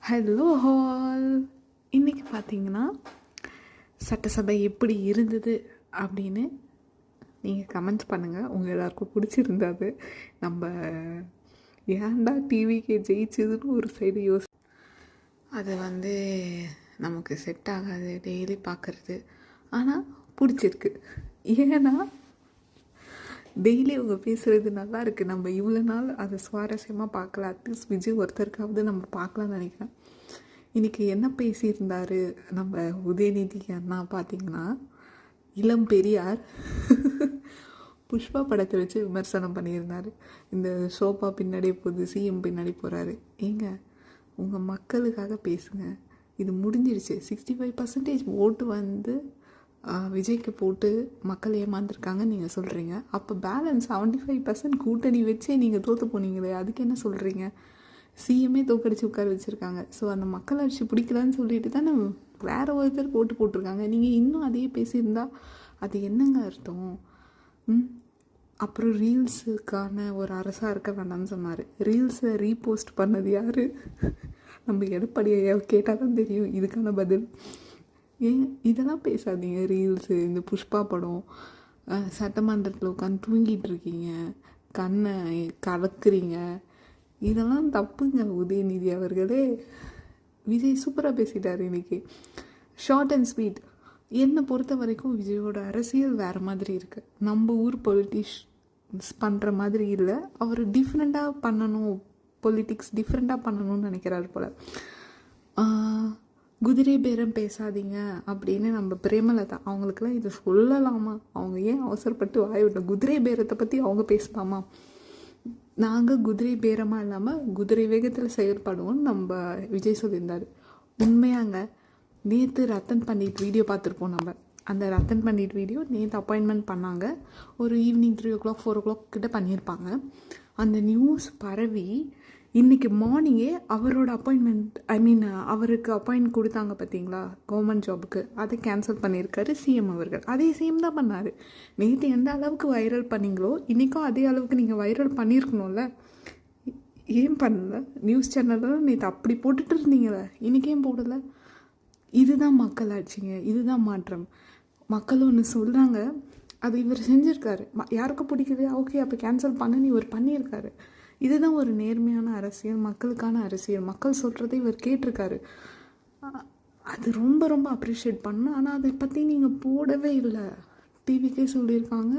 Hello hall. இன்றைக்கி பார்த்தீங்கன்னா சட்டசபை எப்படி இருந்தது அப்படின்னு நீங்கள் கமெண்ட்ஸ் பண்ணுங்கள். உங்கள் எல்லாருக்கும் பிடிச்சிருந்தாது. நம்ம ஏன்டா டிவிக்கு ஜெயிச்சதுன்னு ஒரு சைடு அது நமக்கு செட் ஆகாது டெய்லி பார்க்குறது. ஆனால் பிடிச்சிருக்கு. ஏன்னா டெய்லி அவங்க பேசுகிறது நல்லா இருக்குது. நம்ம இவ்வளோ நாள் அதை சுவாரஸ்யமாக பார்க்கல. அட்லீஸ்ட் விஜய் ஒருத்தருக்காவது நம்ம பார்க்கலான்னு நினைக்கிறேன். இன்றைக்கி என்ன பேசியிருந்தார் நம்ம உதயநிதி அண்ணா பார்த்தீங்கன்னா, இளம் பெரியார் புஷ்பா படத்தை வச்சு விமர்சனம் பண்ணியிருந்தார். இந்த ஷோபா பின்னாடி போகுது, சிஎம் பின்னாடி போகிறாரு. ஏங்க உங்கள் மக்களுக்காக பேசுங்க. இது முடிஞ்சிருச்சு. 65% ஓட்டு விஜய்க்கு போட்டு மக்கள் ஏமாந்துருக்காங்கன்னு நீங்கள் சொல்கிறீங்க. அப்போ பேலன்ஸ் 75% கூட்டணி வச்சே நீங்கள் தோற்று போனீங்களே, அதுக்கு என்ன சொல்கிறீங்க? சிஎம்மே தோக்கடிச்சு உட்கார வச்சுருக்காங்க. ஸோ அந்த மக்களாட்சி பிடிக்கலான்னு சொல்லிட்டு தான் வேறு ஒருத்தருக்கு ஓட்டு போட்டிருக்காங்க. நீங்கள் இன்னும் அதையே பேசியிருந்தா அது என்னங்க அர்த்தம்? அப்புறம் ரீல்ஸுக்கான ஒரு அரசாக இருக்க வேண்டாம்னு சொன்னார். ரீல்ஸை ரீபோஸ்ட் பண்ணது யார்? நம்ம எடப்பாடியை கேட்டால் தான் தெரியும் இதுக்கான பதில். ஏன் இதெல்லாம் பேசாதீங்க. ரீல்ஸு, இந்த புஷ்பா படம், சட்டமன்றத்தில் உட்காந்து தூங்கிட்டு இருக்கீங்க, கண்ணை கலக்குறீங்க, இதெல்லாம் தப்புங்க. உதயநிதி அவர்களே, விஜய் சூப்பராக பேசிட்டார் இன்றைக்கி. Short and sweet. என்னை பொறுத்த வரைக்கும் விஜயோட அரசியல் வேறு மாதிரி இருக்குது. நம்ம ஊர் பொலிட்டிக்ஸ் பண்ணுற மாதிரி இல்லை. அவர் டிஃப்ரெண்ட்டாக பண்ணணும், பொலிட்டிக்ஸ் டிஃப்ரெண்ட்டாக பண்ணணும்னு நினைக்கிறாரு போல். குதிரை பேரம் பேசாதீங்க அப்படின்னு நம்ம பிரேமலதா அவங்களுக்குலாம் இது சொல்லலாமா? அவங்க ஏன் அவசரப்பட்டு வாய்விட்டோம்? குதிரை பேரத்தை பற்றி அவங்க பேசலாமா? நாங்கள் குதிரை பேரமாக இல்லாமல் குதிரை வேகத்தில் செயல்படுவோம்னு நம்ம விஜய் சொல்லியிருந்தார். உண்மையாங்க. நேற்று ரத்தன் பண்டிட் வீடியோ பார்த்துருப்போம். நம்ம அந்த ரத்தன் பண்டிட் வீடியோ நேற்று அப்பாயின்மெண்ட் பண்ணாங்க. ஒரு ஈவினிங் 3 o'clock 4 o'clock கிட்ட பண்ணியிருப்பாங்க. அந்த நியூஸ் பரவி இன்றைக்கி மார்னிங்கே அவரோட அப்பாயின்மெண்ட் அவருக்கு அப்பாயின்ட் கொடுத்தாங்க பார்த்தீங்களா, கவர்மெண்ட் ஜாபுக்கு. அதை கேன்சல் பண்ணியிருக்காரு சிஎம் அவர்கள். அதே சிஎம் தான் பண்ணார். நேற்று எந்த அளவுக்கு வைரல் பண்ணிங்களோ இன்றைக்கும் அதே அளவுக்கு நீங்கள் வைரல் பண்ணியிருக்கணும்ல. ஏன் பண்ணல? நியூஸ் சேனல்லாம் நேற்று அப்படி போட்டுட்டு இருந்தீங்களே, இன்றைக்கி ஏன் போடலை? இதுதான் மக்களாட்சிங்க, இதுதான் மாற்றம். மக்கள் ஒன்று சொல்கிறாங்க, அது இவர் செஞ்சுருக்காரு. யாருக்கும் பிடிக்கலையா? ஓகே, அப்போ கேன்சல் பண்ணு இவர் பண்ணியிருக்காரு. இதுதான் ஒரு நேர்மையான அரசியல், மக்களுக்கான அரசியல். மக்கள் சொல்கிறத இவர் கேட்டிருக்காரு. அது ரொம்ப ரொம்ப அப்ரிஷியேட் பண்ணணும். ஆனால் அதை பற்றி நீங்கள் போடவே இல்லை. டிவிக்கே சொல்லியிருக்காங்க,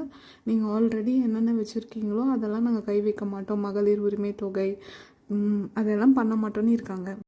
நீங்கள் ஆல்ரெடி என்னென்ன வச்சுருக்கீங்களோ அதெல்லாம் நாங்கள் கை வைக்க மாட்டோம், மகளிர் உரிமை தொகை அதெல்லாம் பண்ண மாட்டோன்னு இருக்காங்க.